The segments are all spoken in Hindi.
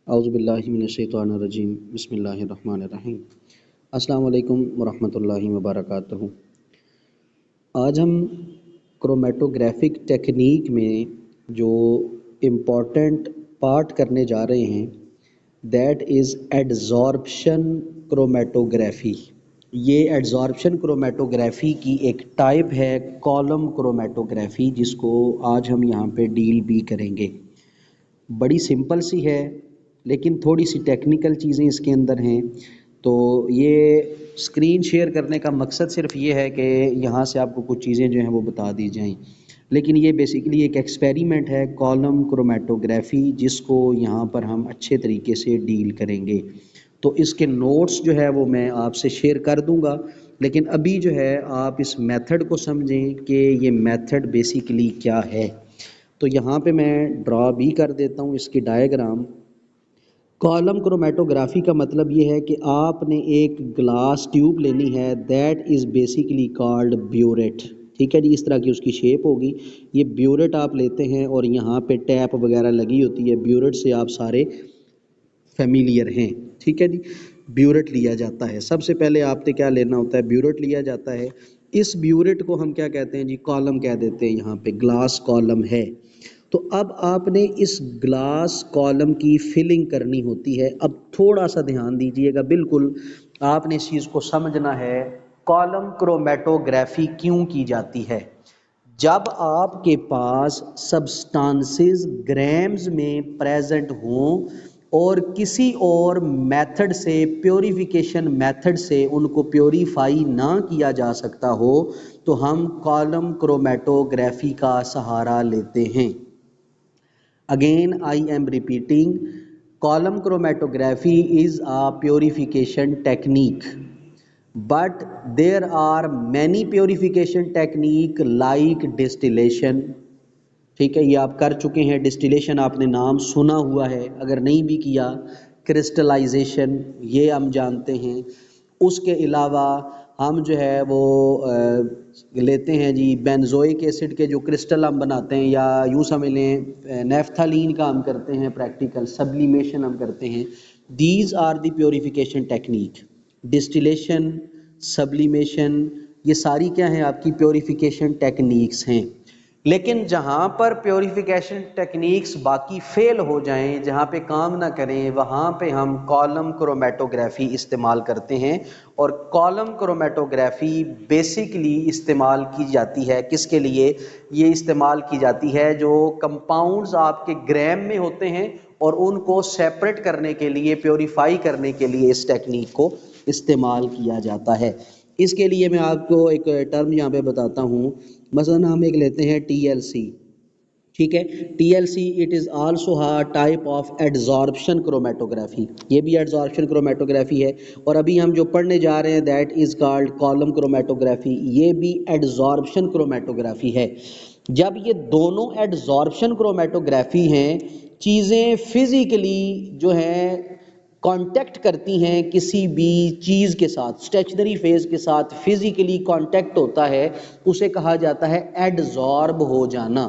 औज़ुबिल्लाहि मिनश्शैतानिर्रजीम बिस्मिल्लाहिर्रहमानिर्रहीम। अस्सलाम वालेकुम वरहमतुल्लाहि वबरकातुहू। आज हम क्रोमेटोग्राफिक टेक्निक में जो इम्पोर्टेंट पार्ट करने जा रहे हैं दैट इज़ एडज़ॉर्प्शन क्रोमेटोग्राफी। ये एडज़ॉर्प्शन क्रोमेटोग्राफी की एक टाइप है कॉलम क्रोमेटोग्राफी, जिसको आज हम यहाँ पे डील भी करेंगे। बड़ी सिंपल सी है लेकिन थोड़ी सी टेक्निकल चीज़ें इसके अंदर हैं। तो ये स्क्रीन शेयर करने का मकसद सिर्फ ये है कि यहाँ से आपको कुछ चीज़ें जो हैं वो बता दी जाएं, लेकिन ये बेसिकली एक एक्सपेरिमेंट है कॉलम क्रोमेटोग्राफी, जिसको यहाँ पर हम अच्छे तरीके से डील करेंगे। तो इसके नोट्स जो है वो मैं आपसे शेयर कर दूँगा, लेकिन अभी जो है आप इस मेथड को समझें कि ये मेथड बेसिकली क्या है। तो यहाँ पे मैं ड्रा भी कर देता हूँ इसकी डायग्राम। कॉलम क्रोमेटोग्राफी का मतलब ये है कि आपने एक ग्लास ट्यूब लेनी है, that is basically called burette. ठीक है जी, इस तरह की उसकी शेप होगी। ये ब्यूरेट आप लेते हैं और यहाँ पे टैप वगैरह लगी होती है। ब्यूरेट से आप सारे फेमिलियर हैं। ठीक है जी, ब्यूरेट लिया जाता है। सबसे पहले आपने क्या लेना होता है, ब्यूरेट लिया जाता है। इस ब्यूरेट को हम क्या कहते हैं जी, कॉलम कह देते हैं। यहाँ पे ग्लास कॉलम है। तो अब आपने इस ग्लास कॉलम की फिलिंग करनी होती है। अब थोड़ा सा ध्यान दीजिएगा, बिल्कुल आपने इस चीज़ को समझना है कॉलम क्रोमेटोग्राफी क्यों की जाती है। जब आपके पास सब्सटेंसेस ग्राम्स में प्रेजेंट हों और किसी और मेथड से, प्योरीफिकेशन मेथड से उनको प्योरीफाई ना किया जा सकता हो, तो हम कॉलम क्रोमेटोग्राफी का सहारा लेते हैं। Again, I am repeating, column chromatography is a purification technique, but there are many purification technique like distillation। ठीक है, ये आप कर चुके हैं। डिस्टिलेशन आपने नाम सुना हुआ है, अगर नहीं भी किया। क्रिस्टलाइजेशन ये हम जानते हैं। उसके अलावा हम जो है वो लेते हैं जी बेंजोइक एसिड के जो क्रिस्टल हम बनाते हैं, या यूँ समझ लें नेफ्थालीन का हम करते हैं प्रैक्टिकल, सब्लिमेशन हम करते हैं। These are the purification technique. Distillation, sublimation, ये सारी क्या हैं, आपकी प्योरीफिकेशन टेक्निक्स हैं। लेकिन जहाँ पर प्योरीफिकेशन टेक्निक्स बाकी फेल हो जाएं, जहाँ पे काम ना करें, वहाँ पे हम कॉलम क्रोमेटोग्राफी इस्तेमाल करते हैं। और कॉलम क्रोमेटोग्राफी बेसिकली इस्तेमाल की जाती है किसके लिए? ये इस्तेमाल की जाती है जो कंपाउंड्स आपके ग्राम में होते हैं और उनको सेपरेट करने के लिए, प्योरीफाई करने के लिए इस टेक्निक को इस्तेमाल किया जाता है। इसके लिए मैं आपको एक टर्म यहाँ पे बताता हूँ। मसलन हम एक लेते हैं TLC। ठीक है, TLC it is also a type of adsorption chromatography. ये भी एडजॉर्प्शन क्रोमेटोग्राफी है। और अभी हम जो पढ़ने जा रहे हैं that is called column chromatography, ये भी एडजॉर्प्शन क्रोमेटोग्राफी है। जब ये दोनों एडजॉर्प्शन क्रोमेटोग्राफी हैं, चीज़ें फिजिकली जो हैं कांटेक्ट करती हैं किसी भी चीज़ के साथ, स्टेशनरी फेज के साथ फिजिकली कांटेक्ट होता है, उसे कहा जाता है एडजॉर्ब हो जाना।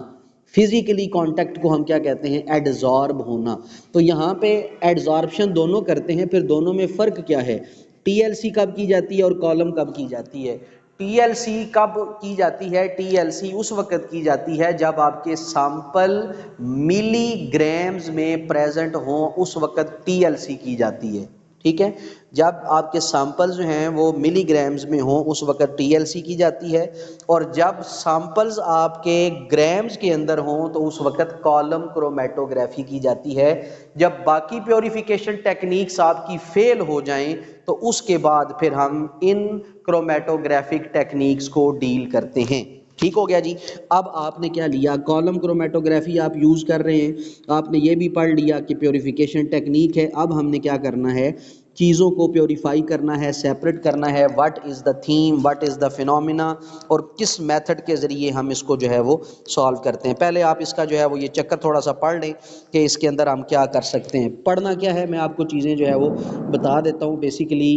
फिजिकली कांटेक्ट को हम क्या कहते हैं? एडजॉर्ब होना। तो यहाँ पे एडजॉर्प्शन दोनों करते हैं, फिर दोनों में फ़र्क क्या है? TLC कब की जाती है और कॉलम कब की जाती है? TLC कब की जाती है? TLC उस वक्त की जाती है जब आपके सैंपल मिलीग्राम्स में प्रेजेंट हों, उस वक्त TLC की जाती है। ठीक है, जब आपके सैंपल्स जो हैं वो मिलीग्राम्स में हों, उस वक्त TLC की जाती है। और जब सैंपल्स आपके ग्राम्स के अंदर हों, तो उस वक्त कॉलम क्रोमेटोग्राफी की जाती है। जब बाकी प्योरीफिकेशन टेक्निक्स आपकी फेल हो जाएं, तो उसके बाद फिर हम इन क्रोमेटोग्राफिक टेक्निक्स को डील करते हैं। ठीक हो गया जी। अब आपने क्या लिया, कॉलम क्रोमेटोग्राफी आप यूज़ कर रहे हैं। आपने ये भी पढ़ लिया कि प्योरीफिकेशन टेक्निक है। अब हमने क्या करना है, चीज़ों को प्योरीफाई करना है, सेपरेट करना है। What is the theme, what is the phenomena, और किस मेथड के ज़रिए हम इसको जो है वो सॉल्व करते हैं। पहले आप इसका जो है वो ये चक्कर थोड़ा सा पढ़ लें कि इसके अंदर हम क्या कर सकते हैं। पढ़ना क्या है, मैं आपको चीज़ें जो है वो बता देता हूँ। बेसिकली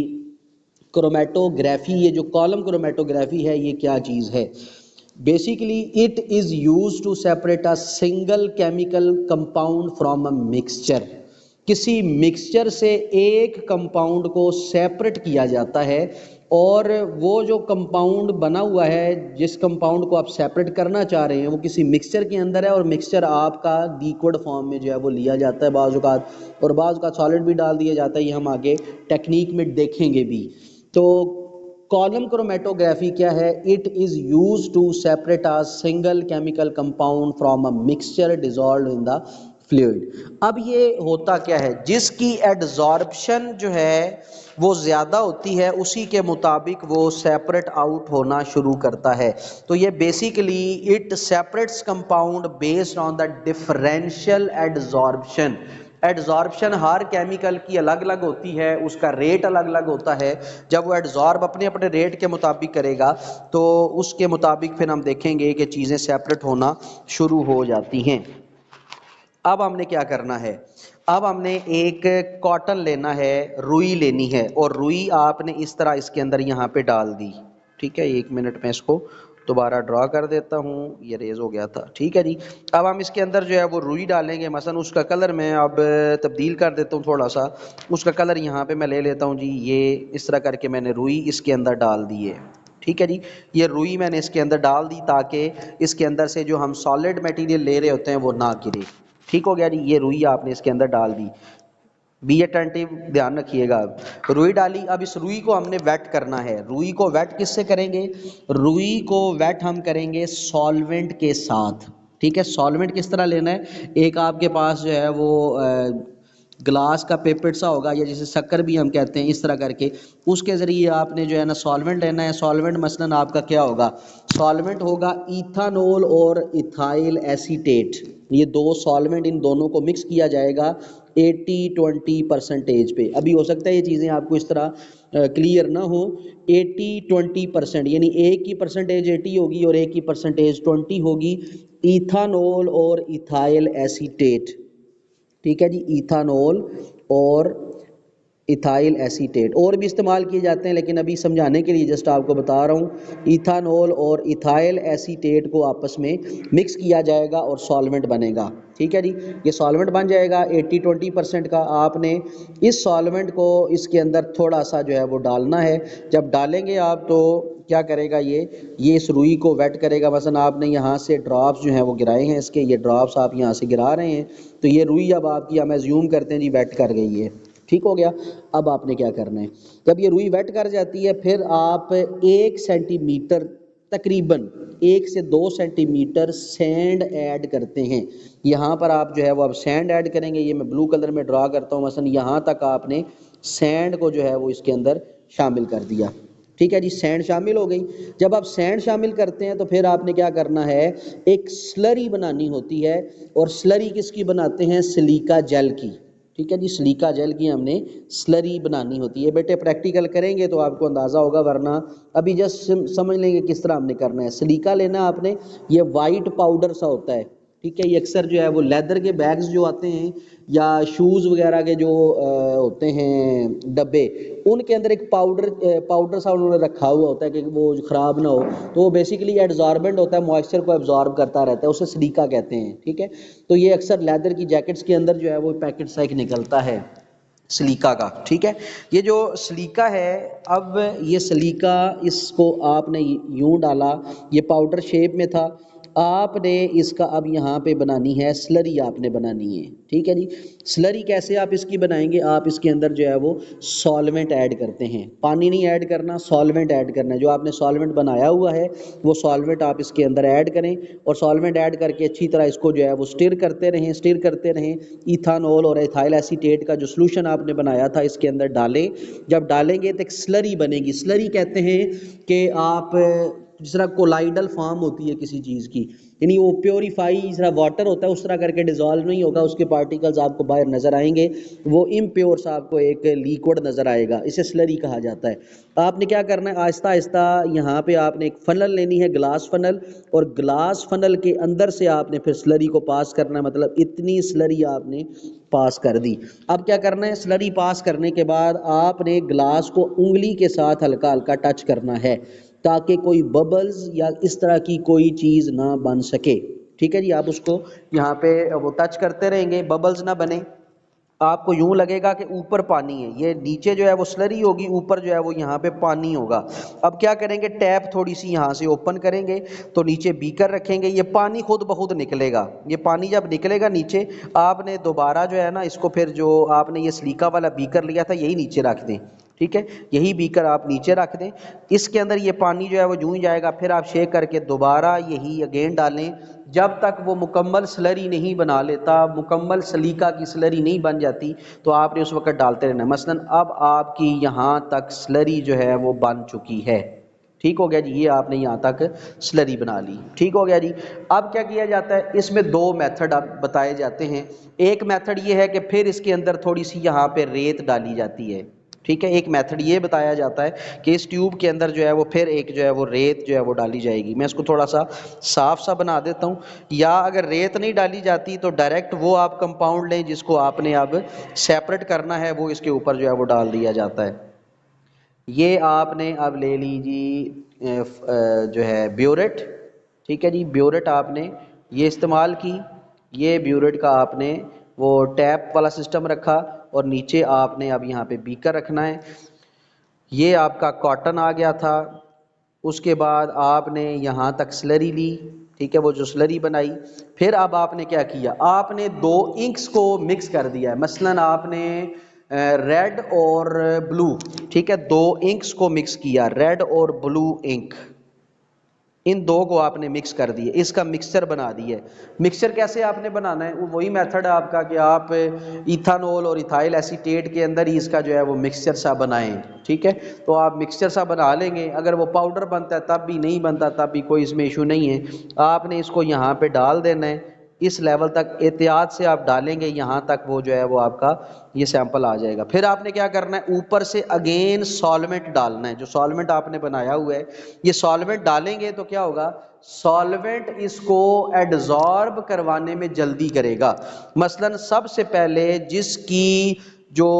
क्रोमेटोग्राफी, ये जो कॉलम क्रोमेटोग्राफी है, ये क्या चीज़ है? Basically it is use to separate a single chemical compound from a mixture. किसी मिक्सचर से एक कंपाउंड को सेपरेट किया जाता है, और वो जो कंपाउंड बना हुआ है, जिस कंपाउंड को आप सेपरेट करना चाह रहे हैं, वो किसी मिक्सचर के अंदर है, और मिक्सचर आपका लिक्विड फॉर्म में जो है वो लिया जाता है बाज़ औक़ात, और बाज़ औक़ात सॉलिड भी डाल दिया जाता है। ये हम आगे टेक्निक में देखेंगे भी। तो कॉलम क्रोमेटोग्राफी क्या है? It is use to separate a single chemical compound from a mixture dissolve in the fluid. अब ये होता क्या है, जिसकी एडजॉर्प्शन जो है वो ज़्यादा होती है, उसी के मुताबिक वो सेपरेट आउट होना शुरू करता है। तो ये basically it separates compound based on the differential adsorption. Adsorption her chemical की अलग अलग होती है, उसका रेट अलग अलग होता है। जब वो एडजॉर्ब अपने अपने रेट के मुताबिक करेगा, तो उसके मुताबिक फिर हम देखेंगे कि चीज़ें सेपरेट होना शुरू हो जाती हैं। अब हमने क्या करना है, अब हमने एक कॉटन लेना है, रुई लेनी है, और रुई आपने इस तरह इसके अंदर यहाँ पे डाल दी। ठीक है, 1 मिनट में इसको दोबारा ड्रॉ कर देता हूँ, ये रेज हो गया था। ठीक है जी, अब हम इसके अंदर जो है वो रुई डालेंगे। मसलन उसका कलर मैं अब तब्दील कर देता हूँ थोड़ा सा, उसका कलर यहाँ पे मैं ले लेता हूँ जी। ये इस तरह करके मैंने रुई इसके अंदर डाल दी है। ठीक है जी, ये रुई मैंने इसके अंदर डाल दी ताकि इसके अंदर से जो हम सॉलिड मटेरियल ले रहे होते हैं वो ना गिरे। ठीक हो गया जी, ये रुई आपने इसके अंदर डाल दी। बी अटेंटिव, ध्यान रखिएगा। रुई डाली, अब इस रुई को हमने वेट करना है। रुई को वेट किससे करेंगे? रुई को वेट हम करेंगे सॉल्वेंट के साथ। ठीक है, सॉल्वेंट किस तरह लेना है? एक आपके पास जो है वो ग्लास का पेपर सा होगा, या जिसे शक्कर भी हम कहते हैं, इस तरह करके उसके ज़रिए आपने जो है ना सॉल्वेंट लेना है। सॉल्वेंट मसलन आपका क्या होगा? सॉल्वेंट होगा इथानॉल और इथाइल एसीटेट। ये दो सॉल्वेंट, इन दोनों को मिक्स किया जाएगा 80-20% पे। अभी हो सकता है ये चीज़ें आपको इस तरह क्लियर ना हो। 80-20%, यानी एक की परसेंटेज 80 होगी और एक की परसेंटेज 20 होगी। इथानॉल और इथाइल एसीटेट। ठीक है जी, इथानॉल और इथाइल एसीटेट और भी इस्तेमाल किए जाते हैं, लेकिन अभी समझाने के लिए जस्ट आपको बता रहा हूँ। इथानॉल और इथाइल एसीटेट को आपस में मिक्स किया जाएगा और सॉल्वेंट बनेगा। ठीक है जी, ये सॉल्वेंट बन जाएगा 80-20% का। आपने इस सॉल्वेंट को इसके अंदर थोड़ा सा जो है वो डालना है। जब डालेंगे आप तो क्या करेगा, ये इस रुई को वेट करेगा। मसलन आपने यहाँ से ड्रॉप्स जो हैं वो गिराए हैं इसके, ये ड्रॉप्स आप यहाँ से गिरा रहे हैं, तो ये रुई अब आपकी, हम एज्यूम करते हैं जी, वेट कर गई है। ठीक हो गया। अब आपने क्या करना है, जब ये रुई वेट कर जाती है, फिर आप 1 सेंटीमीटर, तकरीबन 1 से 2 सेंटीमीटर सैंड ऐड करते हैं। यहाँ पर आप जो है वो अब सैंड ऐड करेंगे। ये मैं ब्लू कलर में ड्रा करता हूँ। मसलन यहाँ तक आपने सैंड को जो है वो इसके अंदर शामिल कर दिया। ठीक है जी, सैंड शामिल हो गई। जब आप सैंड शामिल करते हैं तो फिर आपने क्या करना है, एक स्लरी बनानी होती है। और स्लरी किसकी बनाते हैं? सिलिका जेल की। ठीक है जी, सिलिका जेल की हमने स्लरी बनानी होती है। बेटे प्रैक्टिकल करेंगे तो आपको अंदाज़ा होगा, वरना अभी जस्ट समझ लेंगे किस तरह हमने करना है। सिलिका लेना आपने, ये वाइट पाउडर सा होता है। ठीक है, ये अक्सर जो है वो लेदर के बैग्स जो आते हैं या शूज़ वगैरह के जो होते हैं डब्बे, उनके अंदर एक पाउडर सा उन्होंने रखा हुआ होता है कि वो ख़राब ना हो। तो वो बेसिकली एब्जॉर्बेंट होता है, मॉइस्चर को एब्जॉर्ब करता रहता है, उसे सिलिका कहते हैं। ठीक है, तो ये अक्सर लेदर की जैकेट्स के अंदर जो है वो पैकेट सा एक निकलता है सलीका का। ठीक है, ये जो सलीका है, अब ये सलीका, इसको आपने यूं डाला, ये पाउडर शेप में था। आपने इसका अब यहाँ पे बनानी है स्लरी, आपने बनानी है। ठीक है जी, स्लरी कैसे आप इसकी बनाएंगे? आप इसके अंदर जो है वो सॉल्वेंट ऐड करते हैं। पानी नहीं ऐड करना, सॉल्वेंट ऐड करना है। जो आपने सॉल्वेंट बनाया हुआ है वो सॉल्वेंट आप इसके अंदर ऐड करें, और सॉल्वेंट ऐड करके अच्छी तरह इसको जो है वो स्टिर करते रहें। इथानॉल और इथाइल एसीटेट का जो सोल्यूशन आपने बनाया था इसके अंदर डालें। जब डालेंगे तो एक स्लरी बनेगी। स्लरी कहते हैं कि आप, जिस तरह कोलाइडल फॉर्म होती है किसी चीज़ की, यानी वो प्योरीफाई, जिस तरह वाटर होता है उस तरह करके डिजॉल्व नहीं होगा, उसके पार्टिकल्स आपको बाहर नज़र आएंगे, वो इम्प्योर सा आपको एक लिक्विड नज़र आएगा, इसे स्लरी कहा जाता है। आपने क्या करना है, आहिस्ता आहिस्ता यहाँ पे आपने एक फनल लेनी है, ग्लास फनल, और ग्लास फनल के अंदर से आपने फिर स्लरी को पास करना है। मतलब इतनी स्लरी आपने पास कर दी। अब क्या करना है, स्लरी पास करने के बाद आपने ग्लास को उंगली के साथ हल्का हल्का टच करना है, ताकि कोई बबल्स या इस तरह की कोई चीज़ ना बन सके। ठीक है जी, आप उसको यहाँ पे वो टच करते रहेंगे, बबल्स ना बने। आपको यूं लगेगा कि ऊपर पानी है, ये नीचे जो है वो स्लरी होगी, ऊपर जो है वो यहाँ पे पानी होगा। अब क्या करेंगे, टैप थोड़ी सी यहाँ से ओपन करेंगे तो नीचे बीकर रखेंगे, ये पानी खुद ब खुद निकलेगा। ये पानी जब निकलेगा नीचे, आपने दोबारा जो है ना इसको फिर जो आपने ये सलीका वाला बीकर लिया था यही नीचे रख दें, ठीक है, यही बीकर आप नीचे रख दें। इसके अंदर ये पानी जो है वो यूं ही जाएगा, फिर आप शेक करके दोबारा यही अगेन डालें जब तक वो मुकम्मल स्लरी नहीं बना लेता, मुकम्मल सलीका की स्लरी नहीं बन जाती, तो आपने उस वक्त डालते रहना। मसलन अब आपकी यहाँ तक स्लरी जो है वो बन चुकी है, ठीक हो गया जी, ये आपने यहाँ तक स्लरी बना ली, ठीक हो गया जी। अब क्या किया जाता है, इसमें दो मेथड अब बताए जाते हैं। एक मेथड ये है कि फिर इसके अंदर थोड़ी सी यहाँ पे रेत डाली जाती है, ठीक है। एक मेथड ये बताया जाता है कि इस ट्यूब के अंदर जो है वो फिर एक जो है वो रेत जो है वो डाली जाएगी। मैं इसको थोड़ा सा साफ सा बना देता हूँ। या अगर रेत नहीं डाली जाती तो डायरेक्ट वो आप कंपाउंड लें जिसको आपने अब सेपरेट करना है, वो इसके ऊपर जो है वो डाल दिया जाता है। ये आपने अब ले लीजिए जो है ब्यूरेट, ठीक है जी, ब्यूरेट आपने ये इस्तेमाल की। ये ब्यूरेट का आपने वो टैप वाला सिस्टम रखा और नीचे आपने अब यहाँ पे बीकर रखना है। ये आपका कॉटन आ गया था। उसके बाद आपने यहाँ तक स्लरी ली, ठीक है, वो जो स्लरी बनाई। फिर अब आपने क्या किया, आपने दो इंक्स को मिक्स कर दिया है। मसलन आपने रेड और ब्लू, ठीक है, दो इंक्स को मिक्स किया, रेड और ब्लू इंक, इन दो को आपने मिक्स कर दिए, इसका मिक्सचर बना दिया। मिक्सचर कैसे आपने बनाना है, वही मेथड है आपका कि आप इथानॉल और इथाइल एसीटेट के अंदर ही इसका जो है वो मिक्सचर सा बनाएं, ठीक है। तो आप मिक्सचर सा बना लेंगे, अगर वो पाउडर बनता है तब भी, नहीं बनता तब भी, कोई इसमें इशू नहीं है। आपने इसको यहाँ पे डाल देना है, इस लेवल तक एहतियात से आप डालेंगे, यहाँ तक वो जो है वो आपका ये सैंपल आ जाएगा। फिर आपने क्या करना है, ऊपर से अगेन सॉल्वेंट डालना है, जो सॉल्वेंट आपने बनाया हुआ है। ये सॉल्वेंट डालेंगे तो क्या होगा, सॉल्वेंट इसको एडजॉर्ब करवाने में जल्दी करेगा। मसलन सबसे पहले जिसकी जो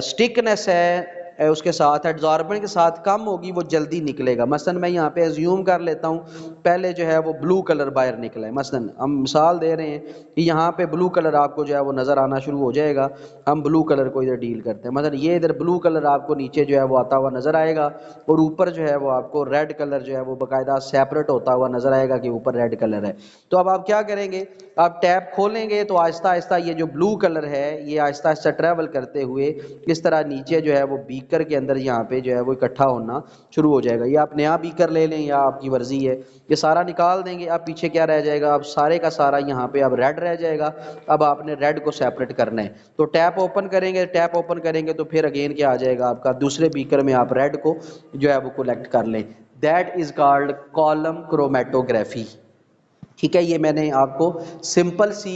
स्टिकनेस है उसके साथ एडजॉर्बेंट के साथ कम होगी, वो जल्दी निकलेगा। मसलन मैं यहाँ पे एज्यूम कर लेता हूँ, पहले जो है वो ब्लू कलर बाहर निकला है। मसलन हम मिसाल दे रहे हैं कि यहाँ पे ब्लू कलर आपको जो है वो नज़र आना शुरू हो जाएगा। हम ब्लू कलर को इधर डील करते हैं, मतलब ये इधर ब्लू कलर आपको नीचे जो है वो आता हुआ नज़र आएगा, और ऊपर जो है वो आपको रेड कलर जो है वो बाकायदा सेपरेट होता हुआ नज़र आएगा कि ऊपर रेड कलर है। तो अब आप क्या करेंगे, आप टैप खोलेंगे तो आहिस्ता आहिस्ता ये जो ब्लू कलर है ये आहिस्ता आहिस्ता ट्रैवल करते हुए इस तरह नीचे जो है वो बीकर के अंदर यहाँ पे जो है वो इकट्ठा होना शुरू हो जाएगा। ये आप नया बीकर ले लें या आपकी मर्जी है, ये सारा निकाल देंगे। अब पीछे क्या रह जाएगा, अब सारे का सारा यहाँ पे अब रेड रह जाएगा। अब आपने रेड को सेपरेट करना है, तो टैप ओपन करेंगे, टैप ओपन करेंगे तो फिर अगेन क्या आ जाएगा आपका, दूसरे बीकर में आप रेड को जो है वो कलेक्ट कर लें। That is called column chromatography, ठीक है। ये मैंने आपको सिंपल सी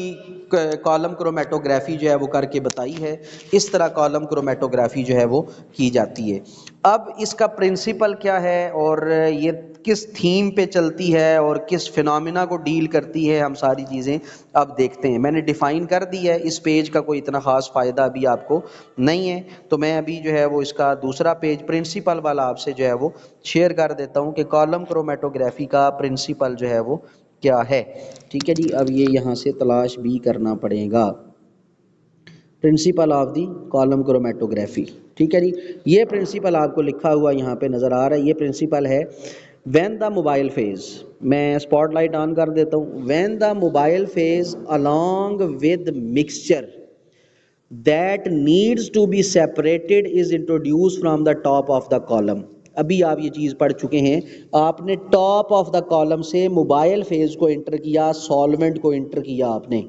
कॉलम क्रोमेटोग्राफी जो है वो करके बताई है। इस तरह कॉलम क्रोमेटोग्राफी जो है वो की जाती है। अब इसका प्रिंसिपल क्या है और ये किस थीम पे चलती है और किस फिनोमिना को डील करती है, हम सारी चीज़ें अब देखते हैं। मैंने डिफ़ाइन कर दी है, इस पेज का कोई इतना ख़ास फ़ायदा अभी आपको नहीं है, तो मैं अभी जो है वो इसका दूसरा पेज प्रिंसिपल वाला आपसे जो है वो शेयर कर देता हूँ कि कॉलम क्रोमेटोग्राफी का प्रिंसिपल जो है वो क्या है, ठीक है जी। अब ये यहाँ से तलाश भी करना पड़ेगा, principle of the column chromatography, ठीक है जी। ये प्रिंसिपल आपको लिखा हुआ यहाँ पे नज़र आ रहा है। ये प्रिंसिपल है व्हेन द मोबाइल फेज, मैं स्पॉटलाइट ऑन कर देता हूँ, when the mobile phase along with mixture that needs to be separated is introduce from the top of the column. अभी आप ये चीज़ पढ़ चुके हैं, आपने टॉप ऑफ द कॉलम से मोबाइल फेज को इंटर किया, सॉल्वेंट को इंटर किया आपने,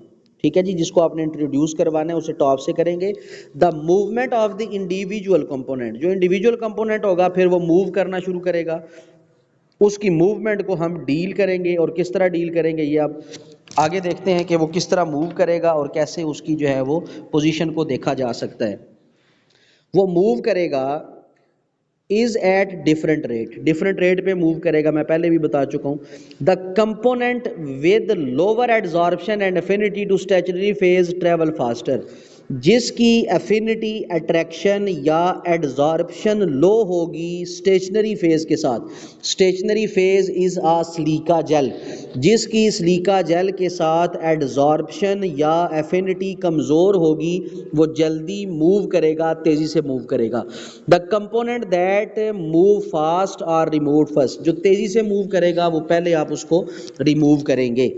ठीक है जी। जिसको आपने इंट्रोड्यूस करवाना है उसे टॉप से करेंगे। The movement of the individual component, जो इंडिविजुअल कंपोनेंट होगा फिर वो मूव करना शुरू करेगा, उसकी मूवमेंट को हम डील करेंगे। और किस तरह डील करेंगे ये आप आगे देखते हैं कि वो किस तरह मूव करेगा और कैसे उसकी जो है वो पोजीशन को देखा जा सकता है। वो मूव करेगा is at different rate, different rate पे मूव करेगा, मैं पहले भी बता चुका हूँ। The component with lower adsorption and affinity to statutory phase travel faster, जिसकी एफिनिटी, अट्रैक्शन या एडजॉर्प्शन लो होगी स्टेशनरी फेज के साथ। Stationary phase is a silica gel, जिसकी सिलिका जेल के साथ एडजॉर्प्शन या एफिनिटी कमज़ोर होगी, वो जल्दी मूव करेगा, तेज़ी से मूव करेगा। The component that move fast are remove first, जो तेज़ी से मूव करेगा वो पहले आप उसको रिमूव करेंगे।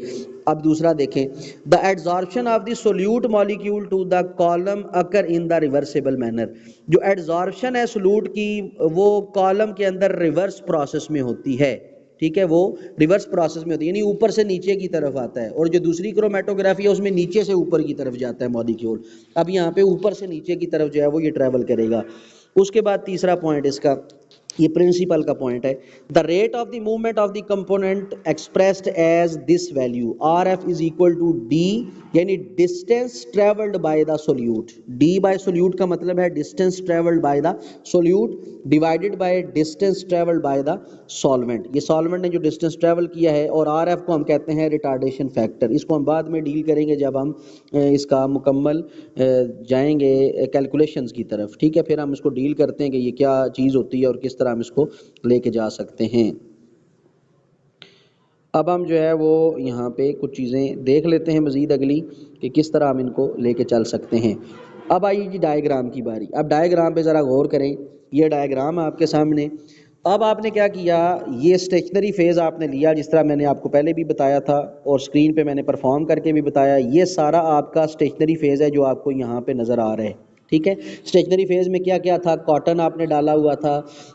अब दूसरा देखें, the adsorption of the solute molecule to the column occur in the reversible manner. जो एडजॉर्प्शन है सोल्यूट की, वो कॉलम के अंदर रिवर्स प्रोसेस में होती है, ठीक है, वो रिवर्स प्रोसेस में होती है, यानी ऊपर से नीचे की तरफ आता है। और जो दूसरी क्रोमेटोग्राफी है उसमें नीचे से ऊपर की तरफ जाता है मॉलिक्यूल। अब यहाँ पे ऊपर से नीचे की तरफ जो है वो ये ट्रैवल करेगा। उसके बाद तीसरा पॉइंट इसका, ये प्रिंसिपल का पॉइंट है, the rate of the movement of the component expressed as this value R F is equal to D, यानी distance travelled by the solute. D by solute का मतलब है distance travelled by the solute divided by distance travelled by the solvent. ये सॉल्वेंट ने जो डिस्टेंस ट्रेवल किया है, और आर एफ को हम कहते हैं रिटार्डेशन फैक्टर। इसको हम बाद में डील करेंगे जब हम इसका मुकम्मल जाएंगे कैलकुलेशंस की तरफ, ठीक है, फिर हम इसको डील करते हैं कि ये क्या चीज़ होती है और किस तरह हम इसको लेके जा सकते हैं। अब हम जो है वो यहाँ पे कुछ चीज़ें देख लेते हैं मज़ीद अगली, कि किस तरह हम इनको लेके चल सकते हैं। अब आइए जी डायग्राम की बारी। अब डायग्राम पे ज़रा गौर करें, ये डायग्राम आपके सामने। अब आपने क्या किया, ये स्टेशनरी फेज़ आपने लिया, जिस तरह मैंने आपको पहले भी बताया था और स्क्रीन पे मैंने परफॉर्म करके भी बताया। ये सारा आपका स्टेशनरी फेज़ है जो आपको यहाँ पे नज़र आ रहा है, ठीक है। स्टेशनरी फेज़ में क्या क्या था, कॉटन आपने डाला हुआ था,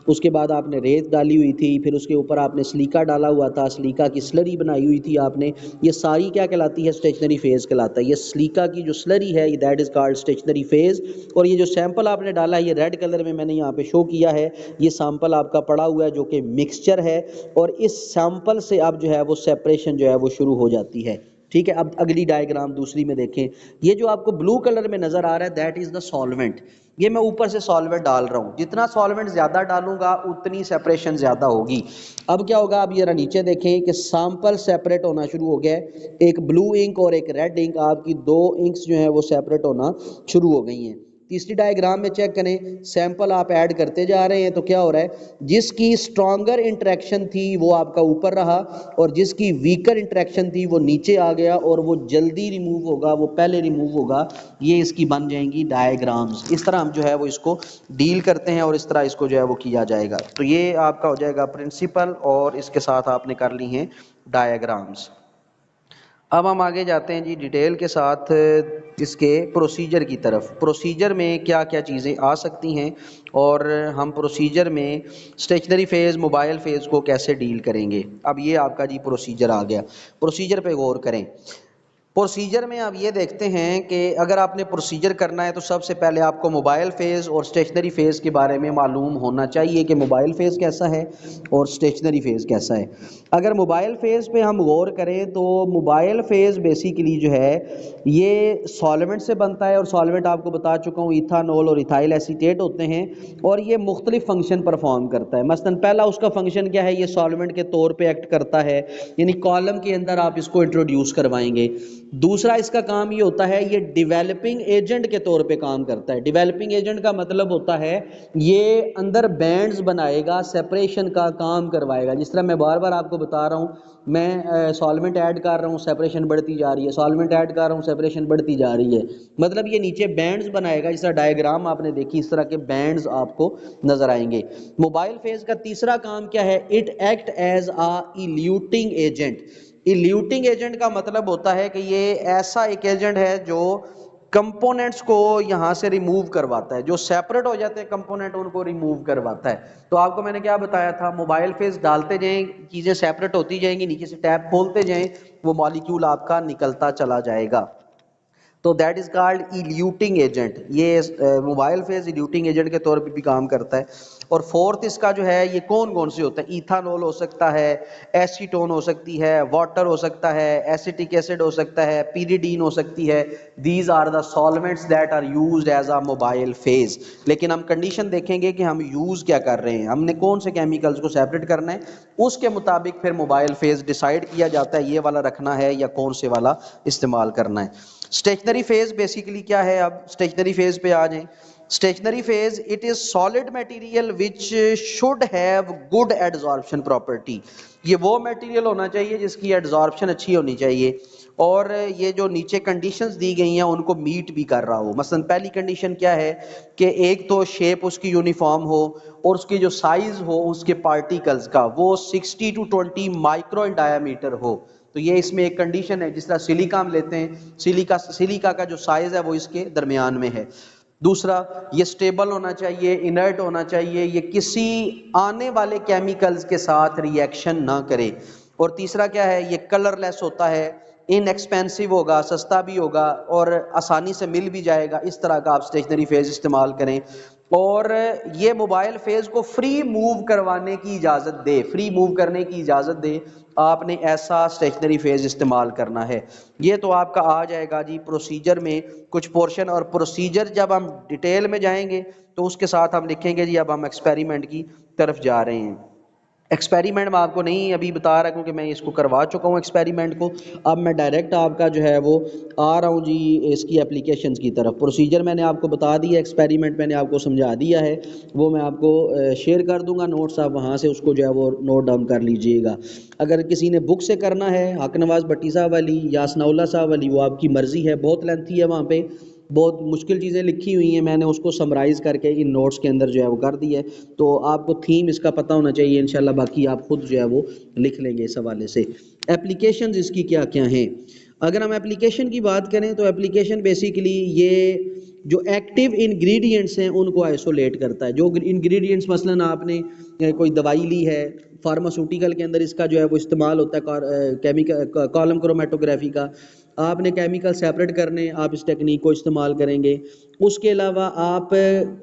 उसके बाद आपने रेत डाली हुई थी, फिर उसके ऊपर आपने सिलिका डाला हुआ था, सिलिका की स्लरी बनाई हुई थी आपने। ये सारी क्या कहलाती है, स्टेशनरी फेज़ कहलाता है। ये सिलिका की जो स्लरी है, ये that is called stationary phase. और ये जो सैंपल आपने डाला है, ये रेड कलर में मैंने यहाँ पे शो किया है, ये सैंपल आपका पड़ा हुआ है जो कि मिक्सचर है। और इस सैंपल से अब जो है वो सेपरेशन जो है वो शुरू हो जाती है, ठीक है। अब अगली डायग्राम दूसरी में देखें, ये जो आपको ब्लू कलर में नजर आ रहा है दैट इज द सॉल्वेंट। ये मैं ऊपर से सॉल्वेंट डाल रहा हूँ, जितना सॉल्वेंट ज्यादा डालूंगा उतनी सेपरेशन ज्यादा होगी। अब क्या होगा, अब ये नीचे देखें कि सैंपल सेपरेट होना शुरू हो गया है। एक ब्लू इंक और एक रेड इंक, आपकी दो इंक्स जो है वो सेपरेट होना शुरू हो गई हैं। तीसरी डायग्राम में चेक करें, सैंपल आप ऐड करते जा रहे हैं तो क्या हो रहा है, जिसकी स्ट्रॉन्गर इंटरेक्शन थी वो आपका ऊपर रहा, और जिसकी वीकर इंटरेक्शन थी वो नीचे आ गया, और वो जल्दी रिमूव होगा, वो पहले रिमूव होगा। ये इसकी बन जाएंगी डायग्राम्स। इस तरह हम जो है वो इसको डील करते हैं और इस तरह इसको जो है वो किया जाएगा। तो ये आपका हो जाएगा प्रिंसिपल, और इसके साथ आपने कर ली हैं डायग्राम्स। अब हम आगे जाते हैं जी डिटेल के साथ इसके प्रोसीजर की तरफ। प्रोसीजर में क्या क्या चीज़ें आ सकती हैं, और हम प्रोसीजर में स्टेशनरी फेज़, मोबाइल फेज़ को कैसे डील करेंगे। अब ये आपका जी प्रोसीजर आ गया। प्रोसीजर पे गौर करें। प्रोसीजर में आप ये देखते हैं कि अगर आपने प्रोसीजर करना है तो सबसे पहले आपको मोबाइल फ़ेज़ और स्टेशनरी फ़ेज़ के बारे में मालूम होना चाहिए कि मोबाइल फ़ेज़ कैसा है और स्टेशनरी फ़ेज़ कैसा है। अगर मोबाइल फ़ेज़ पे हम गौर करें तो मोबाइल फ़ेज़ बेसिकली जो है ये सॉल्वेंट से बनता है, और सॉल्वेंट आपको बता चुका हूँ इथानॉल और इथाइल एसीटेट होते हैं, और ये मुख्तलिफ फंक्शन परफॉर्म करता है। मसलन पहला उसका फंक्शन क्या है, ये सॉल्वेंट के तौर पे एक्ट करता है, यानी कॉलम के अंदर आप इसको इंट्रोड्यूस करवाएंगे। दूसरा इसका काम ये होता है, ये डेवलपिंग एजेंट के तौर पे काम करता है। डेवलपिंग एजेंट का मतलब होता है ये अंदर बैंड्स बनाएगा, सेपरेशन का काम करवाएगा। जिस तरह मैं बार बार आपको बता रहा हूँ, मैं सॉल्वेंट ऐड कर रहा हूँ, सेपरेशन बढ़ती जा रही है, सॉल्वेंट ऐड कर रहा हूँ, सेपरेशन बढ़ती जा रही है, मतलब ये नीचे बैंड्स बनाएगा। जिस तरह डायग्राम आपने देखी, इस तरह के बैंड्स आपको नजर आएंगे। मोबाइल फेज का तीसरा काम क्या है, it act as a eluting agent. Eluting agent का मतलब होता है कि ये ऐसा एक एजेंट है जो कंपोनेंट्स को यहां से रिमूव करवाता है, जो सेपरेट हो जाते हैं कंपोनेंट उनको रिमूव करवाता है। तो आपको मैंने क्या बताया था, मोबाइल फेज डालते जाएं, चीजें सेपरेट होती जाएंगी, नीचे से टैप खोलते जाएं, वो मॉलिक्यूल आपका निकलता चला जाएगा। तो that is called eluting agent. ये मोबाइल फेज इल्यूटिंग एजेंट के तौर पे भी काम करता है। और फोर्थ इसका जो है, ये कौन कौन से होता है, इथानॉल हो सकता है, एसीटोन हो सकती है, वाटर हो सकता है, एसिटिक एसिड हो सकता है, पीरिडीन हो सकती है। These are the solvents that are used as a mobile phase. लेकिन हम कंडीशन देखेंगे कि हम यूज क्या कर रहे हैं, हमने कौन से केमिकल्स को सेपरेट करना है, उसके मुताबिक फिर मोबाइल फेज डिसाइड किया जाता है, ये वाला रखना है या कौन से वाला इस्तेमाल करना है। स्टेशनरी फेज बेसिकली क्या है, अब स्टेशनरी फेज पे आ जाएं। Stationary phase it is solid material which should have good adsorption property. ये वो मटेरियल होना चाहिए जिसकी एडजॉर्प्शन अच्छी होनी चाहिए और ये जो नीचे कंडीशंस दी गई हैं उनको मीट भी कर रहा हो। मसलन पहली कंडीशन क्या है कि एक तो शेप उसकी यूनिफॉर्म हो और उसकी जो साइज हो उसके पार्टिकल्स का वो 60 to 20 माइक्रो इन डायामीटर हो। तो ये इसमें एक कंडीशन है। जिस तरह सिलिका हम लेते हैं, सिलिका का जो साइज है वो इसके दरमियान में है। दूसरा, ये स्टेबल होना चाहिए, इनर्ट होना चाहिए, ये किसी आने वाले केमिकल्स के साथ रिएक्शन ना करे। और तीसरा क्या है, ये कलरलेस होता है, इनएक्सपेंसिव होगा, सस्ता भी होगा और आसानी से मिल भी जाएगा। इस तरह का आप स्टेशनरी फेज इस्तेमाल करें। और ये मोबाइल फेज को फ्री मूव करवाने की इजाज़त दे, फ्री मूव करने की इजाज़त दे, आपने ऐसा स्टेशनरी फेज इस्तेमाल करना है। ये तो आपका आ जाएगा जी प्रोसीजर में कुछ पोर्शन, और प्रोसीजर जब हम डिटेल में जाएंगे तो उसके साथ हम लिखेंगे जी अब हम एक्सपेरिमेंट की तरफ जा रहे हैं। एक्सपेरिमेंट मैं आपको नहीं अभी बता रहा क्योंकि मैं इसको करवा चुका हूँ एक्सपेरिमेंट को। अब मैं डायरेक्ट आपका जो है वो आ रहा हूँ जी इसकी एप्लीकेशंस की तरफ। प्रोसीजर मैंने आपको बता दिया, एक्सपेरिमेंट मैंने आपको समझा दिया है, वो मैं आपको शेयर कर दूंगा नोट्स, आप वहाँ से उसको जो है वो नोट डाउन कर लीजिएगा। अगर किसी ने बुक से करना है हक नवाज़ भट्टी साहब वाली या सनाउल्लाह साहब वाली, वो आपकी मर्ज़ी है, बहुत लेंथी है, वहाँ पे बहुत मुश्किल चीज़ें लिखी हुई हैं, मैंने उसको समराइज़ करके इन नोट्स के अंदर जो है वो कर दिया है। तो आपको थीम इसका पता होना चाहिए इंशाल्लाह, बाकी आप खुद जो है वो लिख लेंगे इस हवाले से। एप्लीकेशन इसकी क्या क्या हैं, अगर हम एप्लीकेशन की बात करें तो एप्लीकेशन बेसिकली ये जो एक्टिव इंग्रेडिएंट्स हैं उनको आइसोलेट करता है। जो इंग्रेडिएंट्स मसलन आपने कोई दवाई ली है, फार्मास्यूटिकल के अंदर इसका जो है वो इस्तेमाल होता है केमिकल कॉलम क्रोमेटोग्राफी का, आपने केमिकल सेपरेट करने आप इस टेक्निक को इस्तेमाल करेंगे। उसके अलावा आप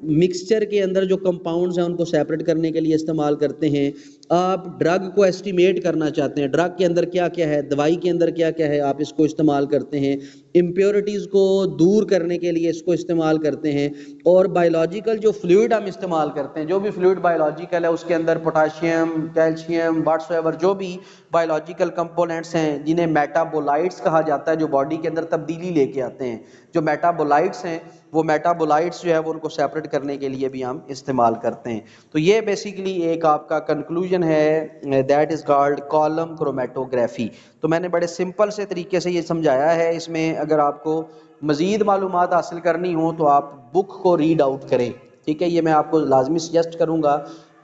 मिक्सचर के अंदर जो कंपाउंड्स हैं उनको सेपरेट करने के लिए इस्तेमाल करते हैं। आप ड्रग को एस्टिमेट करना चाहते हैं, ड्रग के अंदर क्या क्या है, दवाई के अंदर क्या क्या है, आप इसको इस्तेमाल करते हैं। इम्प्योरिटीज़ को दूर करने के लिए इसको इस्तेमाल करते हैं। और बायोलॉजिकल जो फ्लूइड हम इस्तेमाल करते हैं, जो भी फ्लूइड बायोलॉजिकल है उसके अंदर पोटाशियम, कैल्शियम, व्हाट्सएवर जो भी बायोलॉजिकल कंपोनेंट्स हैं जिन्हें मेटाबोलाइट्स कहा जाता है, जो बॉडी के अंदर तब्दीली लेके आते हैं, जो मेटाबोलाइट्स हैं वो मेटाबोलाइट्स जो है वो उनको सेपरेट करने के लिए भी हम इस्तेमाल करते हैं। तो ये बेसिकली एक आपका कंक्लूजन है, that is called column chromatography. तो मैंने बड़े सिंपल से तरीके से ये समझाया है। इसमें अगर आपको मज़ीद मालूमात हासिल करनी हो तो आप बुक को रीड आउट करें, ठीक है, ये मैं आपको लाजमी सजेस्ट करूँगा,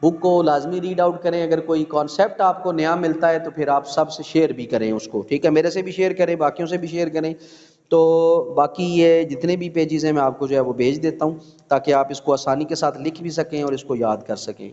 बुक को लाजमी रीड आउट करें। अगर कोई कॉन्सेप्ट आपको नया मिलता है तो फिर आप सबसे शेयर भी करें उसको, ठीक है, मेरे से भी शेयर करें, बाकियों से भी शेयर करें। तो बाकी ये जितने भी पेजेस हैं मैं आपको जो है वो भेज देता हूँ ताकि आप इसको आसानी के साथ लिख भी सकें और इसको याद कर सकें।